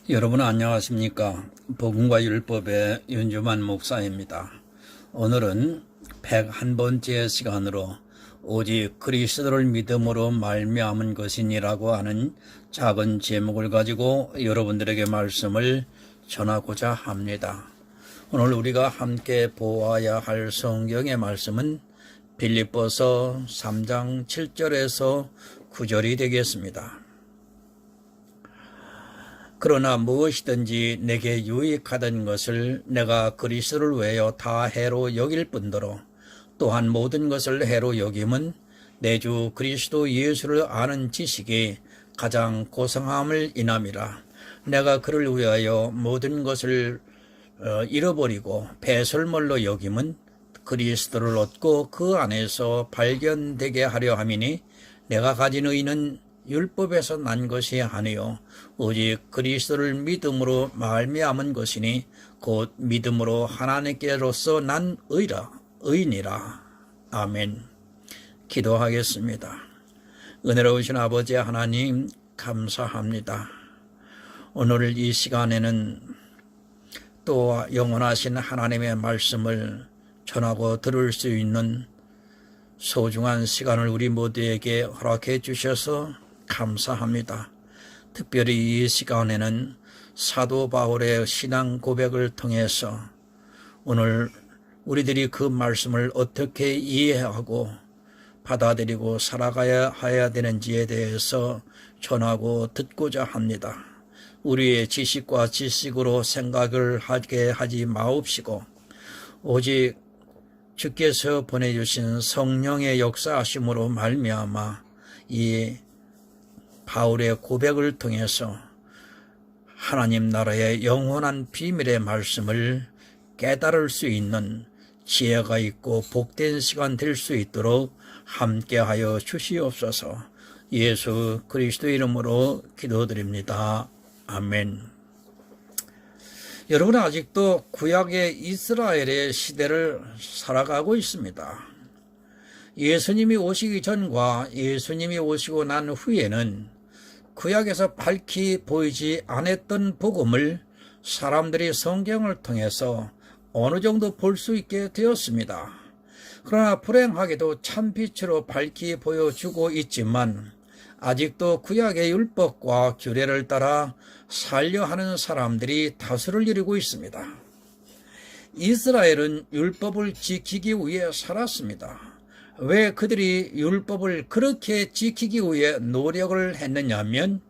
여러분 안녕하십니까? 복음과 율법의 윤주만 목사입니다. 오늘은 101번째 시간으로 오직 그리스도를 믿음으로 말미암은 것이니라고 하는 작은 제목을 가지고 여러분들에게 말씀을 전하고자 합니다. 오늘 우리가 함께 보아야 할 성경의 말씀은 빌립보서 3장 7절에서 9절이 되겠습니다. 그러나 무엇이든지 내게 유익하던 것을 내가 그리스도를 위하여 다 해로 여길 뿐더러 또한 모든 것을 해로 여김은 내 주 그리스도 예수를 아는 지식이 가장 고상함을 인함이라. 내가 그를 위하여 모든 것을 잃어버리고 배설물로 여김은 그리스도를 얻고 그 안에서 발견되게 하려 함이니 내가 가진 의는 율법에서 난 것이 아니요 오직 그리스도를 믿음으로 말미암은 것이니 곧 믿음으로 하나님께로서 난 의인이라. 아멘. 기도하겠습니다. 은혜로우신 아버지 하나님 감사합니다. 오늘 이 시간에는 또 영원하신 하나님의 말씀을 전하고 들을 수 있는 소중한 시간을 우리 모두에게 허락해 주셔서 감사합니다. 특별히 이 시간에는 사도 바울의 신앙 고백을 통해서 오늘 우리들이 그 말씀을 어떻게 이해하고 받아들이고 살아가야 되는지에 대해서 전하고 듣고자 합니다. 우리의 지식과 지식으로 생각을 하게 하지 마옵시고 오직 주께서 보내주신 성령의 역사하심으로 말미암아 이 바울의 고백을 통해서 하나님 나라의 영원한 비밀의 말씀을 깨달을 수 있는 지혜가 있고 복된 시간 될 수 있도록 함께하여 주시옵소서. 예수 그리스도 이름으로 기도드립니다. 아멘. 여러분은 아직도 구약의 이스라엘의 시대를 살아가고 있습니다. 예수님이 오시기 전과 예수님이 오시고 난 후에는 구약에서 밝히 보이지 않았던 복음을 사람들이 성경을 통해서 어느 정도 볼 수 있게 되었습니다. 그러나 불행하게도 참빛으로 밝히 보여주고 있지만 아직도 구약의 율법과 규례를 따라 살려 하는 사람들이 다수를 이루고 있습니다. 이스라엘은 율법을 지키기 위해 살았습니다. 왜 그들이 율법을 그렇게 지키기 위해 노력을 했느냐면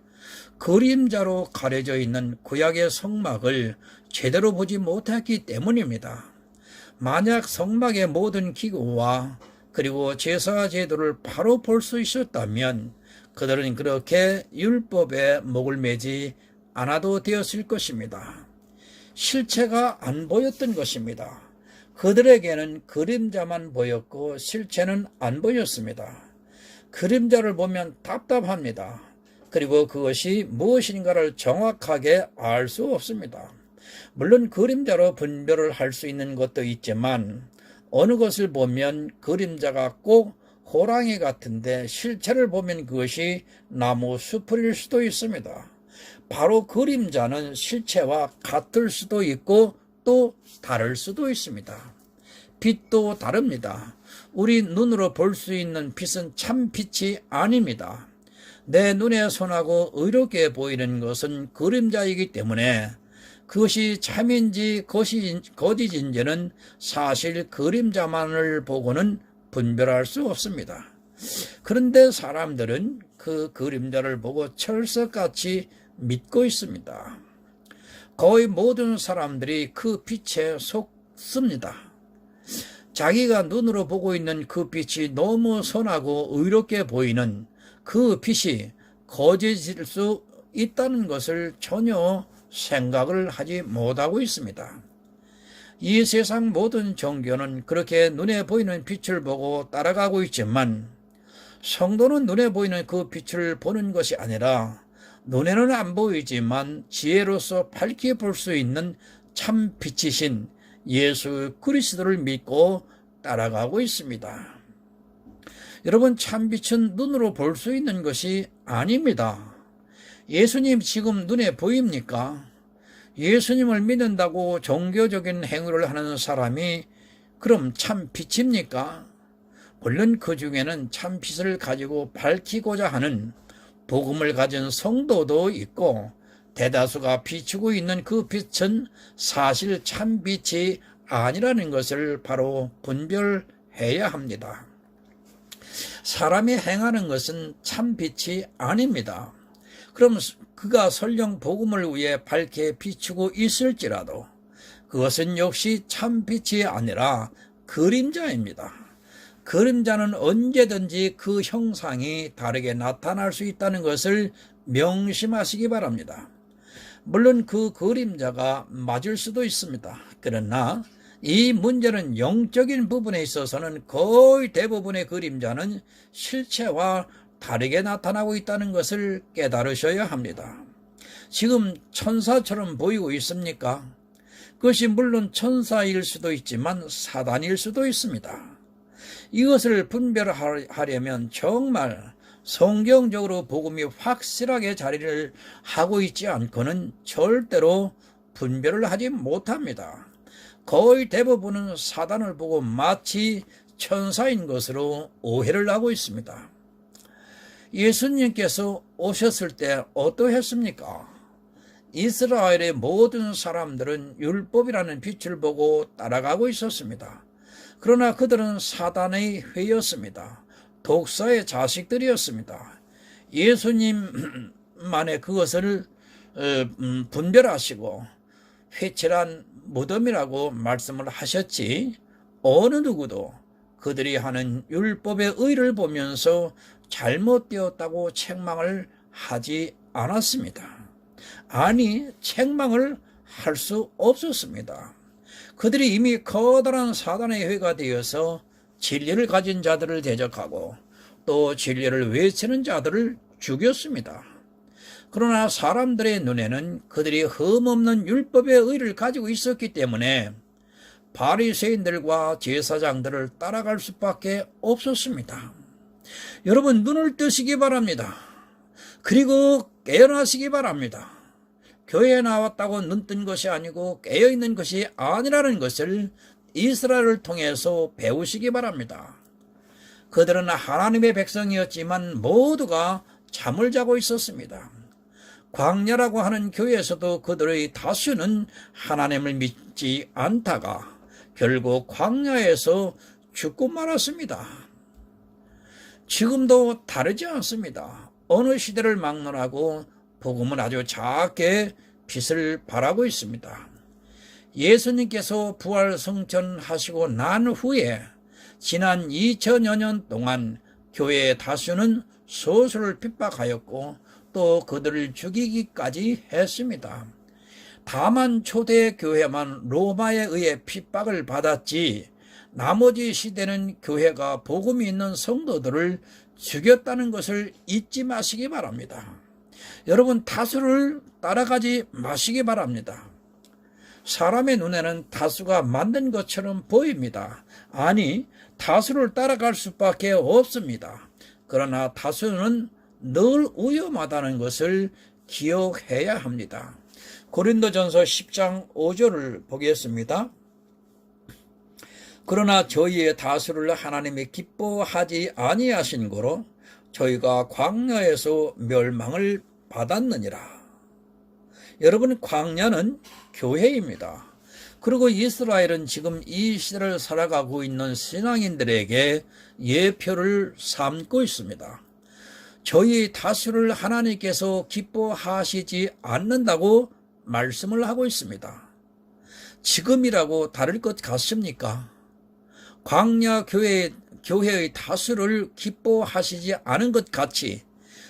그림자로 가려져 있는 구약의 성막을 제대로 보지 못했기 때문입니다. 만약 성막의 모든 기구와 그리고 제사 제도를 바로 볼 수 있었다면 그들은 그렇게 율법에 목을 매지 않아도 되었을 것입니다. 실체가 안 보였던 것입니다. 그들에게는 그림자만 보였고 실체는 안 보였습니다. 그림자를 보면 답답합니다. 그리고 그것이 무엇인가를 정확하게 알 수 없습니다. 물론 그림자로 분별을 할 수 있는 것도 있지만 어느 것을 보면 그림자가 꼭 호랑이 같은데 실체를 보면 그것이 나무 수풀일 수도 있습니다. 바로 그림자는 실체와 같을 수도 있고 또 다를 수도 있습니다. 빛도 다릅니다. 우리 눈으로 볼 수 있는 빛은 참 빛이 아닙니다. 내 눈에 선하고 의롭게 보이는 것은 그림자이기 때문에 그것이 참인지 거짓인지는 사실 그림자만을 보고는 분별할 수 없습니다. 그런데 사람들은 그 그림자를 보고 철석같이 믿고 있습니다. 거의 모든 사람들이 그 빛에 속습니다. 자기가 눈으로 보고 있는 그 빛이 너무 선하고 의롭게 보이는 그 빛이 거짓일 수 있다는 것을 전혀 생각을 하지 못하고 있습니다. 이 세상 모든 종교는 그렇게 눈에 보이는 빛을 보고 따라가고 있지만 성도는 눈에 보이는 그 빛을 보는 것이 아니라 눈에는 안 보이지만 지혜로서 밝게 볼 수 있는 참 빛이신 예수 그리스도를 믿고 따라가고 있습니다. 여러분, 참 빛은 눈으로 볼 수 있는 것이 아닙니다. 예수님 지금 눈에 보입니까? 예수님을 믿는다고 종교적인 행위를 하는 사람이 그럼 참 빛입니까? 물론 그 중에는 참 빛을 가지고 밝히고자 하는 복음을 가진 성도도 있고, 대다수가 비추고 있는 그 빛은 사실 참 빛이 아니라는 것을 바로 분별해야 합니다. 사람이 행하는 것은 참 빛이 아닙니다. 그럼 그가 설령 복음을 위해 밝게 비추고 있을지라도 그것은 역시 참 빛이 아니라 그림자입니다. 그림자는 언제든지 그 형상이 다르게 나타날 수 있다는 것을 명심하시기 바랍니다. 물론 그 그림자가 맞을 수도 있습니다. 그러나 이 문제는 영적인 부분에 있어서는 거의 대부분의 그림자는 실체와 다르게 나타나고 있다는 것을 깨달으셔야 합니다. 지금 천사처럼 보이고 있습니까? 그것이 물론 천사일 수도 있지만 사단일 수도 있습니다. 이것을 분별하려면 정말 성경적으로 복음이 확실하게 자리를 하고 있지 않고는 절대로 분별을 하지 못합니다. 거의 대부분은 사단을 보고 마치 천사인 것으로 오해를 하고 있습니다. 예수님께서 오셨을 때 어떠했습니까? 이스라엘의 모든 사람들은 율법이라는 빛을 보고 따라가고 있었습니다. 그러나 그들은 사단의 회였습니다. 독사의 자식들이었습니다. 예수님만의 그것을 분별하시고 회칠한 무덤이라고 말씀을 하셨지, 어느 누구도 그들이 하는 율법의 의를 보면서 잘못되었다고 책망을 하지 않았습니다. 아니, 책망을 할 수 없었습니다. 그들이 이미 커다란 사단의 회가 되어서 진리를 가진 자들을 대적하고 또 진리를 외치는 자들을 죽였습니다. 그러나 사람들의 눈에는 그들이 흠없는 율법의 의를 가지고 있었기 때문에 바리새인들과 제사장들을 따라갈 수밖에 없었습니다. 여러분, 눈을 뜨시기 바랍니다. 그리고 깨어나시기 바랍니다. 교회에 나왔다고 눈 뜬 것이 아니고 깨어있는 것이 아니라는 것을 이스라엘을 통해서 배우시기 바랍니다. 그들은 하나님의 백성이었지만 모두가 잠을 자고 있었습니다. 광야라고 하는 교회에서도 그들의 다수는 하나님을 믿지 않다가 결국 광야에서 죽고 말았습니다. 지금도 다르지 않습니다. 어느 시대를 막론하고 복음은 아주 작게 빛을 발하고 있습니다. 예수님께서 부활 승천하시고 난 후에 지난 2000여 년 동안 교회의 다수는 소수를 핍박하였고 또 그들을 죽이기까지 했습니다. 다만 초대 교회만 로마에 의해 핍박을 받았지 나머지 시대는 교회가 복음이 있는 성도들을 죽였다는 것을 잊지 마시기 바랍니다. 여러분, 다수를 따라가지 마시기 바랍니다. 사람의 눈에는 다수가 만든 것처럼 보입니다. 아니, 다수를 따라갈 수밖에 없습니다. 그러나 다수는 늘 위험하다는 것을 기억해야 합니다. 고린도전서 10장 5절을 보겠습니다. 그러나 저희의 다수를 하나님이 기뻐하지 아니하신 고로 저희가 광야에서 멸망을 받았느니라. 여러분, 광야는 교회입니다. 그리고 이스라엘은 지금 이 시대를 살아가고 있는 신앙인들에게 예표를 삼고 있습니다. 저희 다수를 하나님께서 기뻐하시지 않는다고 말씀을 하고 있습니다. 지금이라고 다를 것 같습니까? 광야 교회의 다수를 기뻐하시지 않은 것 같이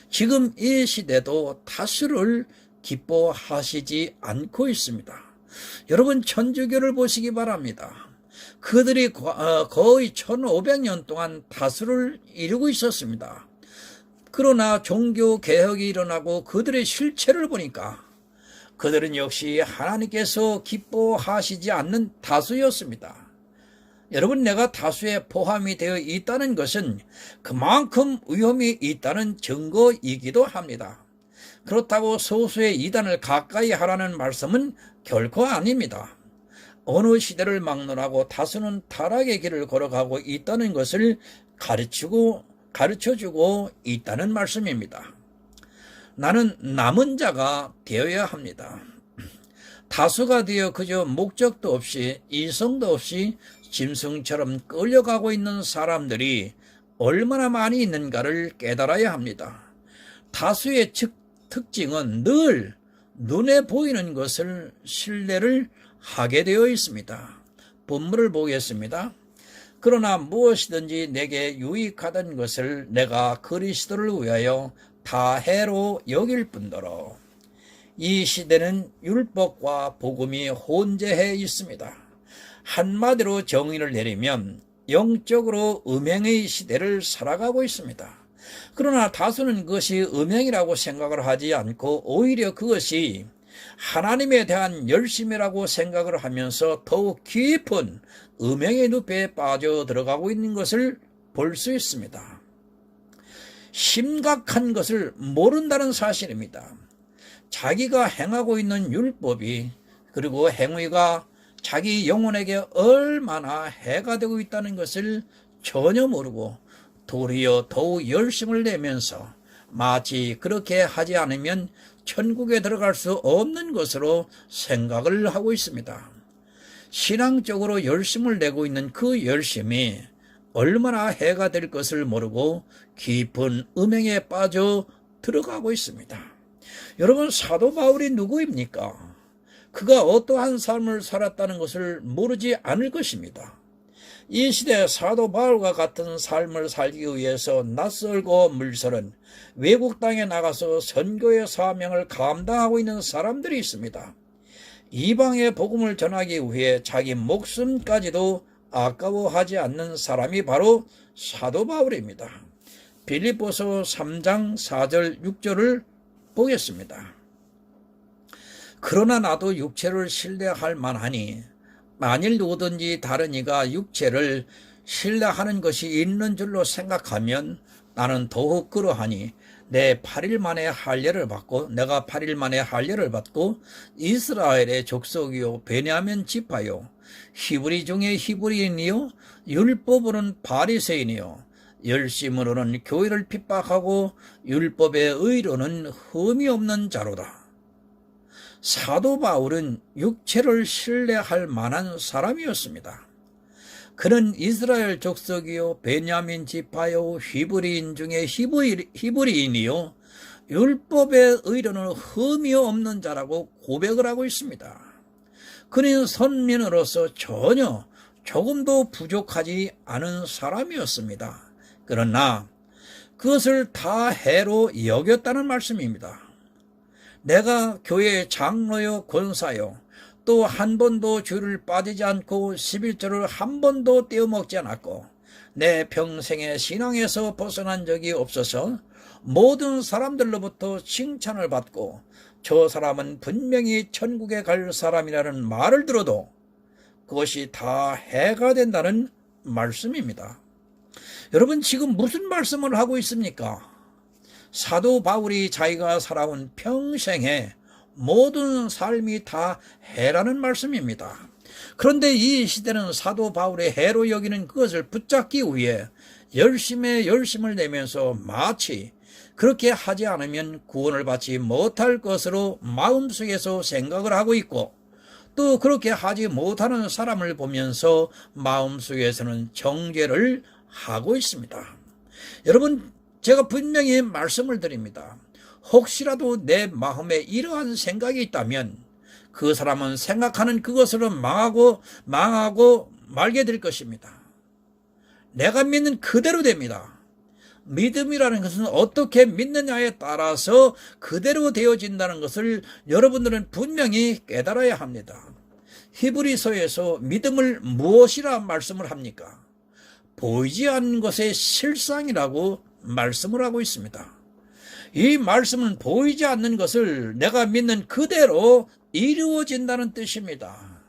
지금 이 시대도 다수를 기뻐하시지 않고 있습니다. 여러분, 천주교를 보시기 바랍니다. 그들이 거의 1500년 동안 다수를 이루고 있었습니다. 그러나 종교개혁이 일어나고 그들의 실체를 보니까 그들은 역시 하나님께서 기뻐하시지 않는 다수였습니다. 여러분, 내가 다수에 포함이 되어 있다는 것은 그만큼 위험이 있다는 증거이기도 합니다. 그렇다고 소수의 이단을 가까이 하라는 말씀은 결코 아닙니다. 어느 시대를 막론하고 다수는 타락의 길을 걸어가고 있다는 것을 가르쳐주고 있다는 말씀입니다. 나는 남은 자가 되어야 합니다. 다수가 되어 그저 목적도 없이 이성도 없이 짐승처럼 끌려가고 있는 사람들이 얼마나 많이 있는가를 깨달아야 합니다. 다수의 특징은 늘 눈에 보이는 것을 신뢰를 하게 되어 있습니다. 본문을 보겠습니다. 그러나 무엇이든지 내게 유익하던 것을 내가 그리스도를 위하여 다 해로 여길 뿐더러 이 시대는 율법과 복음이 혼재해 있습니다. 한마디로 정의를 내리면 영적으로 음행의 시대를 살아가고 있습니다. 그러나 다수는 그것이 음행이라고 생각을 하지 않고 오히려 그것이 하나님에 대한 열심이라고 생각을 하면서 더욱 깊은 음행의 늪에 빠져 들어가고 있는 것을 볼 수 있습니다. 심각한 것을 모른다는 사실입니다. 자기가 행하고 있는 율법이 그리고 행위가 자기 영혼에게 얼마나 해가 되고 있다는 것을 전혀 모르고 도리어 더욱 열심을 내면서 마치 그렇게 하지 않으면 천국에 들어갈 수 없는 것으로 생각을 하고 있습니다. 신앙적으로 열심을 내고 있는 그 열심이 얼마나 해가 될 것을 모르고 깊은 음행에 빠져 들어가고 있습니다. 여러분, 사도 바울이 누구입니까? 그가 어떠한 삶을 살았다는 것을 모르지 않을 것입니다. 이 시대 사도 바울과 같은 삶을 살기 위해서 낯설고 물설은 외국 땅에 나가서 선교의 사명을 감당하고 있는 사람들이 있습니다. 이방의 복음을 전하기 위해 자기 목숨까지도 아까워하지 않는 사람이 바로 사도 바울입니다. 빌립보서 3장 4절 6절을 보겠습니다. 그러나 나도 육체를 신뢰할 만하니 만일 누구든지 다른 이가 육체를 신뢰하는 것이 있는 줄로 생각하면 나는 더욱 그러하니 내가 8일 만에 할례를 받고 이스라엘의 족속이요 베냐민 지파요 히브리 중에 히브리인이요 율법으로는 바리새인이요 열심으로는 교회를 핍박하고 율법의 의로는 흠이 없는 자로다. 사도 바울은 육체를 신뢰할 만한 사람이었습니다. 그는 이스라엘 족속이요 베냐민 지파요 히브리인 중에 히브리인이요 율법의 의로는 흠이 없는 자라고 고백을 하고 있습니다. 그는 선민으로서 전혀 조금도 부족하지 않은 사람이었습니다. 그러나 그것을 다 해로 여겼다는 말씀입니다. 내가 교회의 장로요 권사요 또 한 번도 주를 빠지지 않고 11조를 한 번도 떼어먹지 않았고 내 평생의 신앙에서 벗어난 적이 없어서 모든 사람들로부터 칭찬을 받고 저 사람은 분명히 천국에 갈 사람이라는 말을 들어도 그것이 다 해가 된다는 말씀입니다. 여러분, 지금 무슨 말씀을 하고 있습니까? 사도 바울이 자기가 살아온 평생에 모든 삶이 다 해라는 말씀입니다. 그런데 이 시대는 사도 바울의 해로 여기는 그것을 붙잡기 위해 열심을 내면서 마치 그렇게 하지 않으면 구원을 받지 못할 것으로 마음속에서 생각을 하고 있고 또 그렇게 하지 못하는 사람을 보면서 마음속에서는 정죄를 하고 있습니다. 여러분, 제가 분명히 말씀을 드립니다. 혹시라도 내 마음에 이러한 생각이 있다면 그 사람은 생각하는 그것으로 망하고 말게 될 것입니다. 내가 믿는 그대로 됩니다. 믿음이라는 것은 어떻게 믿느냐에 따라서 그대로 되어진다는 것을 여러분들은 분명히 깨달아야 합니다. 히브리서에서 믿음을 무엇이라 말씀을 합니까? 보이지 않는 것의 실상이라고 말씀을 하고 있습니다. 이 말씀은 보이지 않는 것을 내가 믿는 그대로 이루어진다는 뜻입니다.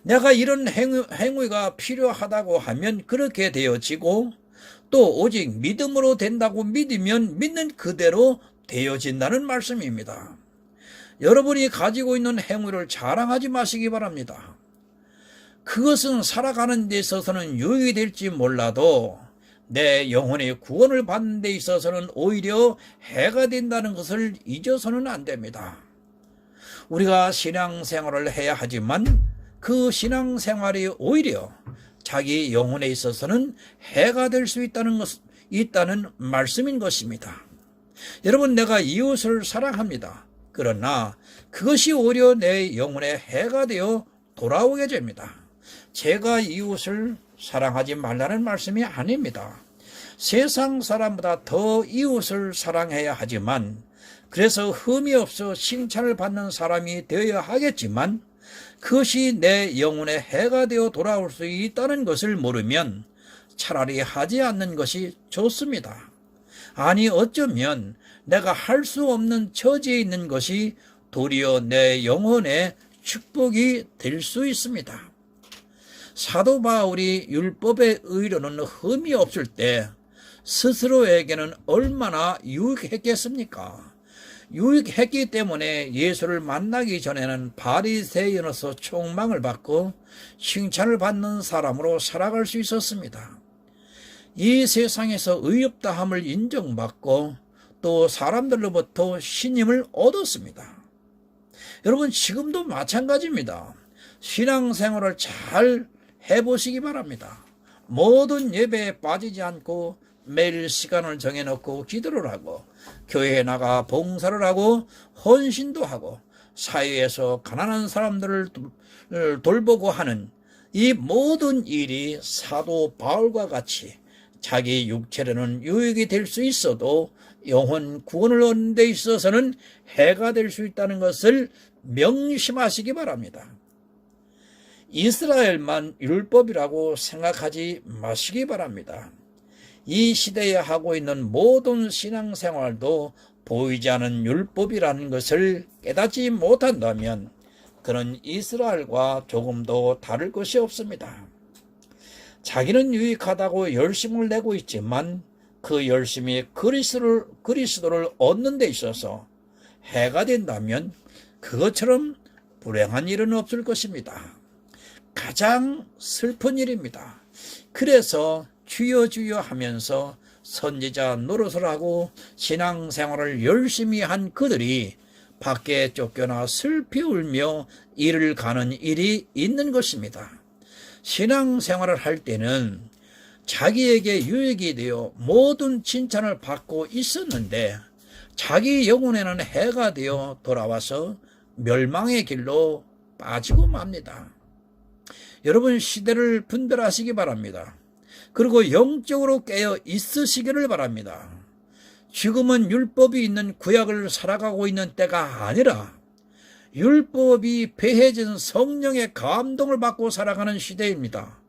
내가 이런 행위가 필요하다고 하면 그렇게 되어지고 또 오직 믿음으로 된다고 믿으면 믿는 그대로 되어진다는 말씀입니다. 여러분이 가지고 있는 행위를 자랑하지 마시기 바랍니다. 그것은 살아가는 데 있어서는 유익이 될지 몰라도 내 영혼의 구원을 받는 데 있어서는 오히려 해가 된다는 것을 잊어서는 안 됩니다. 우리가 신앙생활을 해야 하지만 그 신앙생활이 오히려 자기 영혼에 있어서는 해가 될 수 있다는 말씀인 것입니다. 여러분, 내가 이웃을 사랑합니다. 그러나 그것이 오히려 내 영혼에 해가 되어 돌아오게 됩니다. 제가 이웃을 사랑하지 말라는 말씀이 아닙니다. 세상 사람보다 더 이웃을 사랑해야 하지만, 그래서 흠이 없어 칭찬을 받는 사람이 되어야 하겠지만, 그것이 내 영혼에 해가 되어 돌아올 수 있다는 것을 모르면 차라리 하지 않는 것이 좋습니다. 아니, 어쩌면 내가 할 수 없는 처지에 있는 것이 도리어 내 영혼의 축복이 될 수 있습니다. 사도 바울이 율법의 의로는 흠이 없을 때 스스로에게는 얼마나 유익했겠습니까? 유익했기 때문에 예수를 만나기 전에는 바리새인으로서 총망을 받고 칭찬을 받는 사람으로 살아갈 수 있었습니다. 이 세상에서 의롭다함을 인정받고 또 사람들로부터 신임을 얻었습니다. 여러분, 지금도 마찬가지입니다. 신앙생활을 잘 해보시기 바랍니다. 모든 예배에 빠지지 않고 매일 시간을 정해놓고 기도를 하고 교회에 나가 봉사를 하고 헌신도 하고 사회에서 가난한 사람들을 돌보고 하는 이 모든 일이 사도 바울과 같이 자기 육체로는 유익이 될 수 있어도 영혼 구원을 얻는 데 있어서는 해가 될 수 있다는 것을 명심하시기 바랍니다. 이스라엘만 율법이라고 생각하지 마시기 바랍니다. 이 시대에 하고 있는 모든 신앙생활도 보이지 않는 율법이라는 것을 깨닫지 못한다면 그는 이스라엘과 조금도 다를 것이 없습니다. 자기는 유익하다고 열심을 내고 있지만 그 열심이 그리스도를 얻는 데 있어서 해가 된다면 그것처럼 불행한 일은 없을 것입니다. 가장 슬픈 일입니다. 그래서 주여 주여 하면서 선지자 노릇을 하고 신앙생활을 열심히 한 그들이 밖에 쫓겨나 슬피 울며 일을 가는 일이 있는 것입니다. 신앙생활을 할 때는 자기에게 유익이 되어 모든 칭찬을 받고 있었는데 자기 영혼에는 해가 되어 돌아와서 멸망의 길로 빠지고 맙니다. 여러분, 시대를 분별하시기 바랍니다. 그리고 영적으로 깨어 있으시기를 바랍니다. 지금은 율법이 있는 구약을 살아가고 있는 때가 아니라 율법이 배해진 성령의 감동을 받고 살아가는 시대입니다.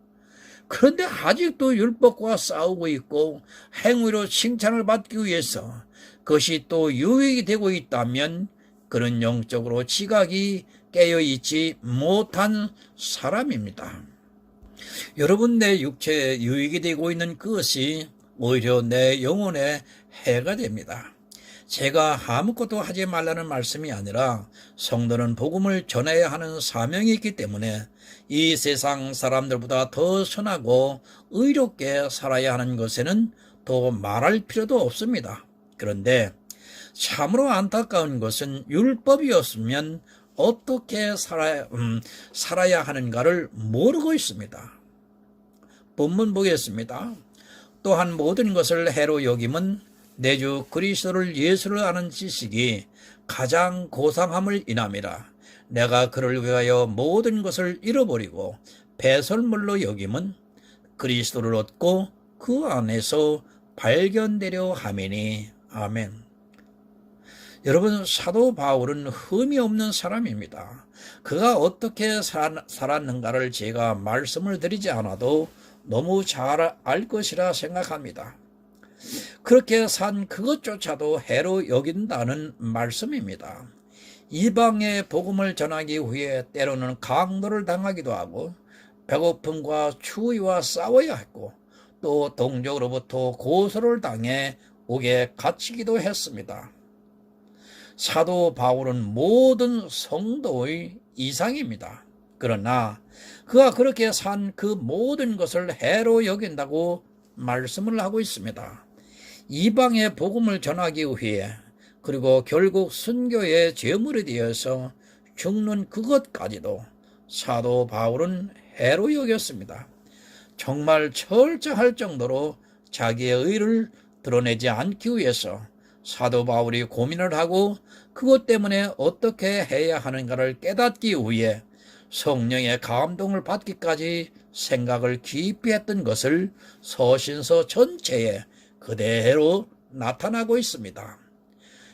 그런데 아직도 율법과 싸우고 있고 행위로 칭찬을 받기 위해서 그것이 또 유익이 되고 있다면 그는 영적으로 지각이 깨어있지 못한 사람입니다. 여러분, 내 육체에 유익이 되고 있는 그것이 오히려 내 영혼에 해가 됩니다. 제가 아무것도 하지 말라는 말씀이 아니라 성도는 복음을 전해야 하는 사명이 있기 때문에 이 세상 사람들보다 더 선하고 의롭게 살아야 하는 것에는 더 말할 필요도 없습니다. 그런데 참으로 안타까운 것은 율법이었으면 어떻게 살아야 하는가를 모르고 있습니다. 본문 보겠습니다. 또한 모든 것을 해로 여김은 내 주 그리스도를 예수를 아는 지식이 가장 고상함을 인함이라. 내가 그를 위하여 모든 것을 잃어버리고 배설물로 여김은 그리스도를 얻고 그 안에서 발견되려 함이니. 아멘. 여러분, 사도 바울은 흠이 없는 사람입니다. 그가 어떻게 살았는가를 제가 말씀을 드리지 않아도 너무 잘 알 것이라 생각합니다. 그렇게 산 그것조차도 해로 여긴다는 말씀입니다. 이방의 복음을 전하기 위해 때로는 강도를 당하기도 하고 배고픔과 추위와 싸워야 했고 또 동족으로부터 고소를 당해 옥에 갇히기도 했습니다. 사도 바울은 모든 성도의 이상입니다. 그러나 그가 그렇게 산 그 모든 것을 해로 여긴다고 말씀을 하고 있습니다. 이방의 복음을 전하기 위해 그리고 결국 순교의 제물이 되어서 죽는 그것까지도 사도 바울은 해로 여겼습니다. 정말 철저할 정도로 자기의 의를 드러내지 않기 위해서 사도 바울이 고민을 하고 그것 때문에 어떻게 해야 하는가를 깨닫기 위해 성령의 감동을 받기까지 생각을 깊이 했던 것을 서신서 전체에 그대로 나타나고 있습니다.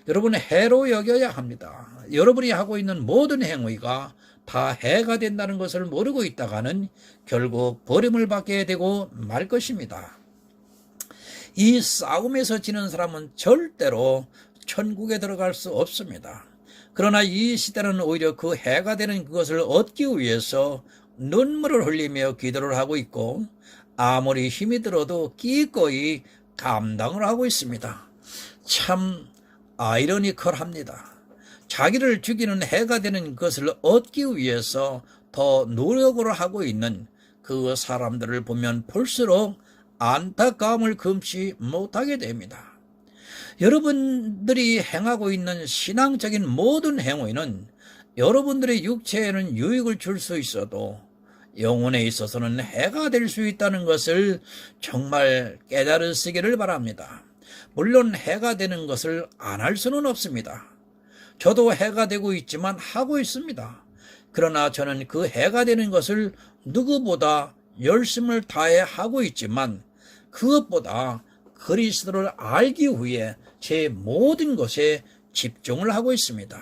여러분, 해로 여겨야 합니다. 여러분이 하고 있는 모든 행위가 다 해가 된다는 것을 모르고 있다가는 결국 버림을 받게 되고 말 것입니다. 이 싸움에서 지는 사람은 절대로 천국에 들어갈 수 없습니다. 그러나 이 시대는 오히려 그 해가 되는 그것을 얻기 위해서 눈물을 흘리며 기도를 하고 있고 아무리 힘이 들어도 기꺼이 감당을 하고 있습니다. 참 아이러니컬합니다. 자기를 죽이는 해가 되는 것을 얻기 위해서 더 노력을 하고 있는 그 사람들을 보면 볼수록 안타까움을 금치 못하게 됩니다. 여러분들이 행하고 있는 신앙적인 모든 행위는 여러분들의 육체에는 유익을 줄 수 있어도 영혼에 있어서는 해가 될 수 있다는 것을 정말 깨달으시기를 바랍니다. 물론 해가 되는 것을 안 할 수는 없습니다. 저도 해가 되고 있지만 하고 있습니다. 그러나 저는 그 해가 되는 것을 누구보다 열심을 다해 하고 있지만 그것보다 그리스도를 알기 위해 제 모든 것에 집중을 하고 있습니다.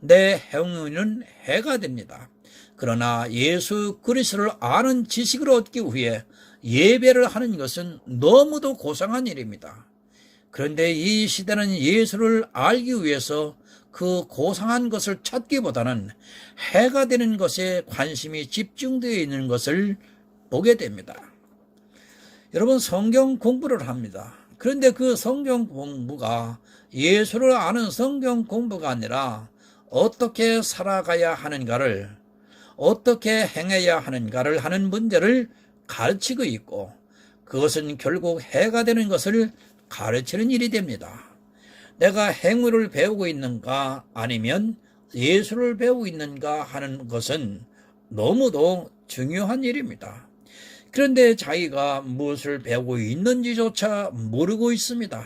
내 행위는 해가 됩니다. 그러나 예수 그리스도를 아는 지식을 얻기 위해 예배를 하는 것은 너무도 고상한 일입니다. 그런데 이 시대는 예수를 알기 위해서 그 고상한 것을 찾기보다는 해가 되는 것에 관심이 집중되어 있는 것을 보게 됩니다. 여러분, 성경 공부를 합니다. 그런데 그 성경 공부가 예수를 아는 성경 공부가 아니라 어떻게 살아가야 하는가를, 어떻게 행해야 하는가를 하는 문제를 가르치고 있고 그것은 결국 해가 되는 것을 가르치는 일이 됩니다. 내가 행위를 배우고 있는가 아니면 예수를 배우고 있는가 하는 것은 너무도 중요한 일입니다. 그런데 자기가 무엇을 배우고 있는지조차 모르고 있습니다.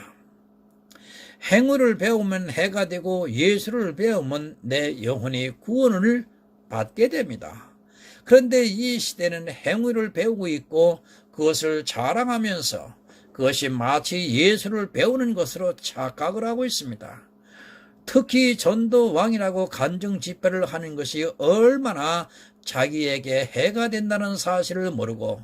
행위를 배우면 해가 되고 예수를 배우면 내 영혼이 구원을 받게 됩니다. 그런데 이 시대는 행위를 배우고 있고 그것을 자랑하면서 그것이 마치 예수를 배우는 것으로 착각을 하고 있습니다. 특히 전도왕이라고 간증 집회를 하는 것이 얼마나 자기에게 해가 된다는 사실을 모르고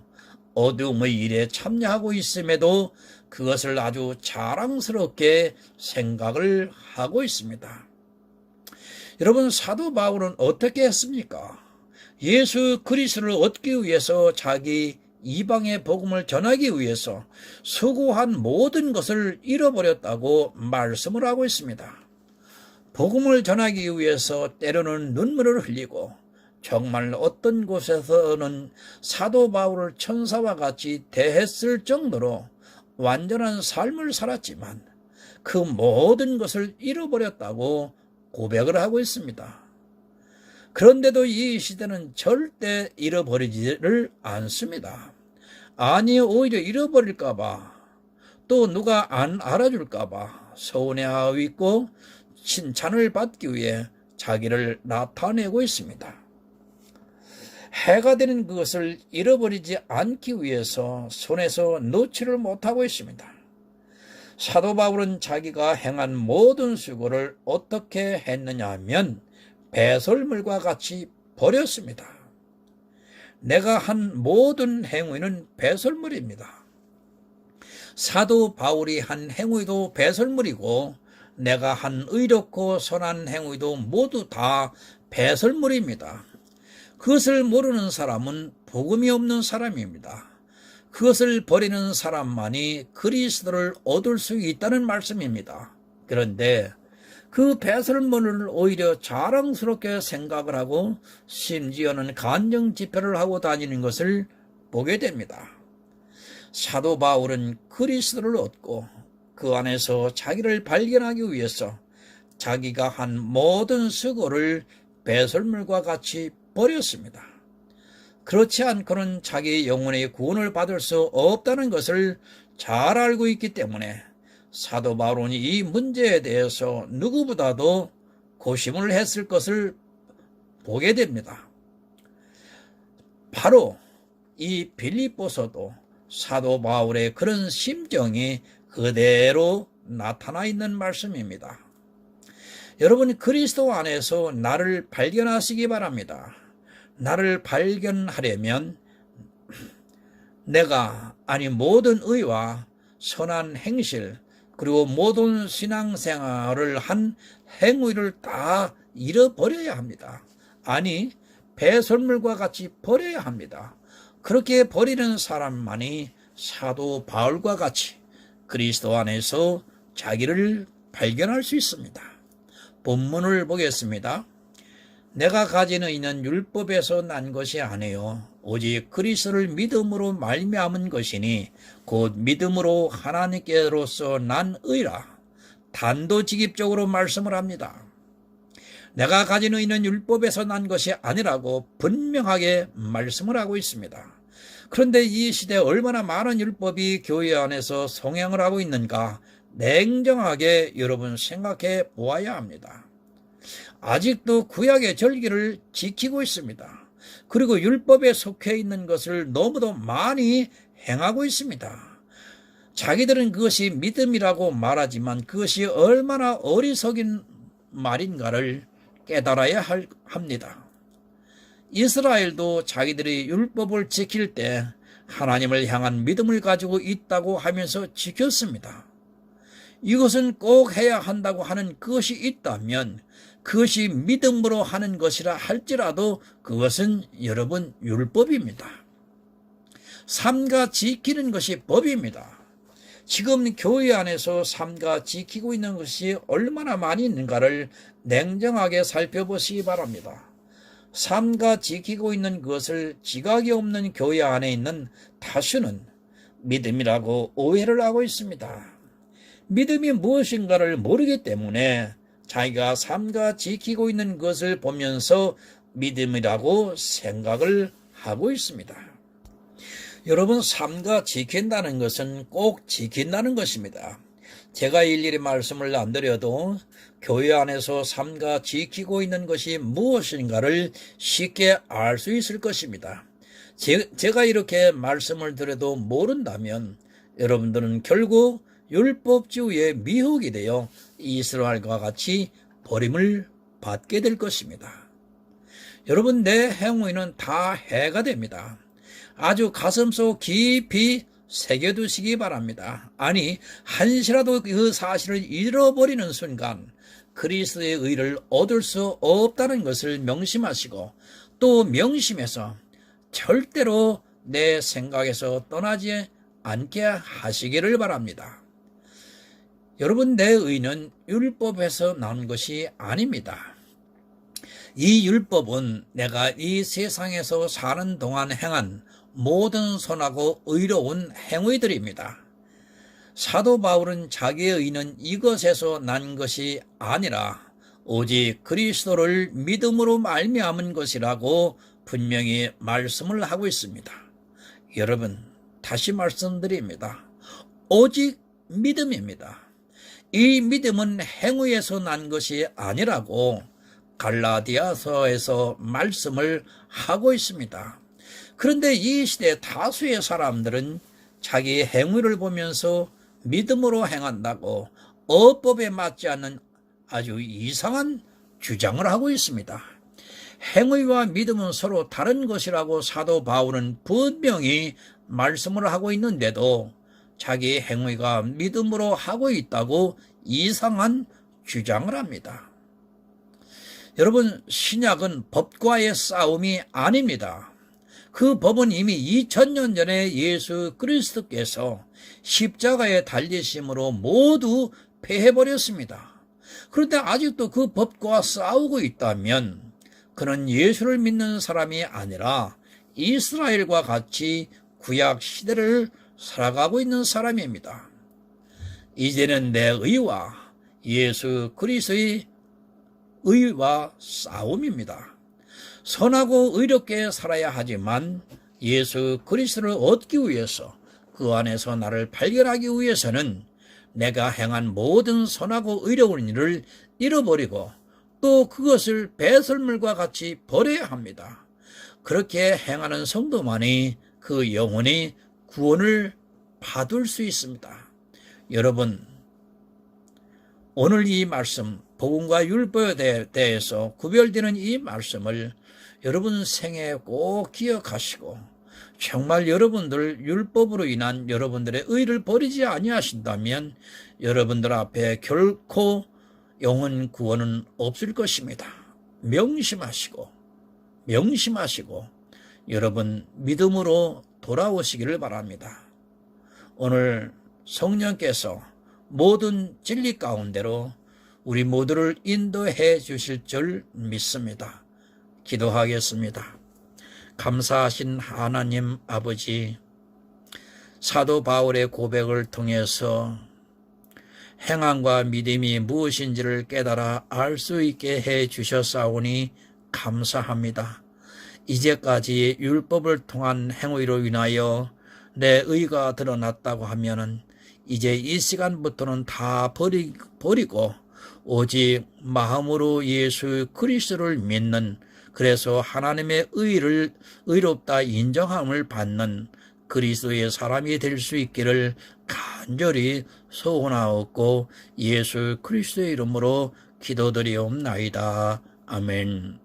어둠의 일에 참여하고 있음에도 그것을 아주 자랑스럽게 생각을 하고 있습니다. 여러분, 사도 바울은 어떻게 했습니까? 예수 그리스도를 얻기 위해서 자기 이방의 복음을 전하기 위해서 수고한 모든 것을 잃어버렸다고 말씀을 하고 있습니다. 복음을 전하기 위해서 때로는 눈물을 흘리고 정말 어떤 곳에서는 사도 바울을 천사와 같이 대했을 정도로 완전한 삶을 살았지만 그 모든 것을 잃어버렸다고 고백을 하고 있습니다. 그런데도 이 시대는 절대 잃어버리지를 않습니다. 아니, 오히려 잃어버릴까봐, 또 누가 안 알아줄까봐 서운해하고 있고 칭찬을 받기 위해 자기를 나타내고 있습니다. 해가 되는 그것을 잃어버리지 않기 위해서 손에서 놓지를 못하고 있습니다. 사도 바울은 자기가 행한 모든 수고를 어떻게 했느냐 하면 배설물과 같이 버렸습니다. 내가 한 모든 행위는 배설물입니다. 사도 바울이 한 행위도 배설물이고 내가 한 의롭고 선한 행위도 모두 다 배설물입니다. 그것을 모르는 사람은 복음이 없는 사람입니다. 그것을 버리는 사람만이 그리스도를 얻을 수 있다는 말씀입니다. 그런데 그 배설물을 오히려 자랑스럽게 생각을 하고 심지어는 간정 집회를 하고 다니는 것을 보게 됩니다. 사도 바울은 그리스도를 얻고 그 안에서 자기를 발견하기 위해서 자기가 한 모든 수고를 배설물과 같이 버렸습니다. 그렇지 않고는 자기 영혼의 구원을 받을 수 없다는 것을 잘 알고 있기 때문에 사도 바울은 이 문제에 대해서 누구보다도 고심을 했을 것을 보게 됩니다. 바로 이 빌립보서도 사도 바울의 그런 심정이 그대로 나타나 있는 말씀입니다. 여러분, 그리스도 안에서 나를 발견하시기 바랍니다. 나를 발견하려면 내가 모든 의와 선한 행실 그리고 모든 신앙생활을 한 행위를 다 잃어버려야 합니다. 배설물과 같이 버려야 합니다. 그렇게 버리는 사람만이 사도 바울과 같이 그리스도 안에서 자기를 발견할 수 있습니다. 본문을 보겠습니다. 내가 가지는 이는 율법에서 난 것이 아니요 오직 그리스도를 믿음으로 말미암은 것이니 곧 믿음으로 하나님께로서 난 의라. 단도직입적으로 말씀을 합니다. 내가 가진 의는 율법에서 난 것이 아니라고 분명하게 말씀을 하고 있습니다. 그런데 이 시대에 얼마나 많은 율법이 교회 안에서 성행을 하고 있는가 냉정하게 여러분 생각해 보아야 합니다. 아직도 구약의 절기를 지키고 있습니다. 그리고 율법에 속해 있는 것을 너무도 많이 행하고 있습니다. 자기들은 그것이 믿음이라고 말하지만 그것이 얼마나 어리석인 말인가를 깨달아야 합니다. 이스라엘도 자기들이 율법을 지킬 때 하나님을 향한 믿음을 가지고 있다고 하면서 지켰습니다. 이것은 꼭 해야 한다고 하는 것이 있다면 그것이 믿음으로 하는 것이라 할지라도 그것은 여러분 율법입니다. 삼가 지키는 것이 법입니다. 지금 교회 안에서 삼가 지키고 있는 것이 얼마나 많이 있는가를 냉정하게 살펴보시기 바랍니다. 삼가 지키고 있는 것을 지각이 없는 교회 안에 있는 다수는 믿음이라고 오해를 하고 있습니다. 믿음이 무엇인가를 모르기 때문에 자기가 삼가 지키고 있는 것을 보면서 믿음이라고 생각을 하고 있습니다. 여러분, 삼가 지킨다는 것은 꼭 지킨다는 것입니다. 제가 일일이 말씀을 안 드려도 교회 안에서 삼가 지키고 있는 것이 무엇인가를 쉽게 알 수 있을 것입니다. 제가 이렇게 말씀을 드려도 모른다면 여러분들은 결국 율법주의의 미혹이 되어 이스라엘과 같이 버림을 받게 될 것입니다. 여러분, 내 행위는 다 해가 됩니다. 아주 가슴속 깊이 새겨두시기 바랍니다. 한시라도 그 사실을 잃어버리는 순간 그리스도의 의를 얻을 수 없다는 것을 명심하시고 또 명심해서 절대로 내 생각에서 떠나지 않게 하시기를 바랍니다. 여러분, 내 의는 율법에서 나온 것이 아닙니다. 이 율법은 내가 이 세상에서 사는 동안 행한 모든 선하고 의로운 행위들입니다. 사도 바울은 자기의 의는 이것에서 난 것이 아니라 오직 그리스도를 믿음으로 말미암은 것이라고 분명히 말씀을 하고 있습니다. 여러분, 다시 말씀드립니다. 오직 믿음입니다. 이 믿음은 행위에서 난 것이 아니라고 갈라디아서에서 말씀을 하고 있습니다. 그런데 이 시대 다수의 사람들은 자기 행위를 보면서 믿음으로 행한다고 어법에 맞지 않는 아주 이상한 주장을 하고 있습니다. 행위와 믿음은 서로 다른 것이라고 사도 바울은 분명히 말씀을 하고 있는데도 자기 행위가 믿음으로 하고 있다고 이상한 주장을 합니다. 여러분, 신약은 법과의 싸움이 아닙니다. 그 법은 이미 2000년 전에 예수 그리스도께서 십자가에 달리심으로 모두 패해버렸습니다. 그런데 아직도 그 법과 싸우고 있다면 그는 예수를 믿는 사람이 아니라 이스라엘과 같이 구약 시대를 살아가고 있는 사람입니다. 이제는 내 의와 예수 그리스도의 의와 싸움입니다. 선하고 의롭게 살아야 하지만 예수 그리스도를 얻기 위해서, 그 안에서 나를 발견하기 위해서는 내가 행한 모든 선하고 의로운 일을 잃어버리고 또 그것을 배설물과 같이 버려야 합니다. 그렇게 행하는 성도만이 그 영혼이 구원을 받을 수 있습니다. 여러분, 오늘 이 말씀, 복음과 율법에 대해서 구별되는 이 말씀을 여러분 생애에 꼭 기억하시고, 정말 여러분들 율법으로 인한 여러분들의 의를 버리지 아니하신다면 여러분들 앞에 결코 영혼 구원은 없을 것입니다. 명심하시고 여러분 믿음으로 돌아오시기를 바랍니다. 오늘 성령께서 모든 진리 가운데로 우리 모두를 인도해 주실 줄 믿습니다. 기도하겠습니다. 감사하신 하나님 아버지, 사도 바울의 고백을 통해서 행함과 믿음이 무엇인지를 깨달아 알 수 있게 해 주셨사오니 감사합니다. 이제까지 율법을 통한 행위로 인하여 내 의가 드러났다고 하면은 이제 이 시간부터는 다 버리고 오직 마음으로 예수 그리스도를 믿는, 그래서 하나님의 의롭다 인정함을 받는 그리스도의 사람이 될 수 있기를 간절히 소원하옵고 예수 그리스도의 이름으로 기도드리옵나이다. 아멘.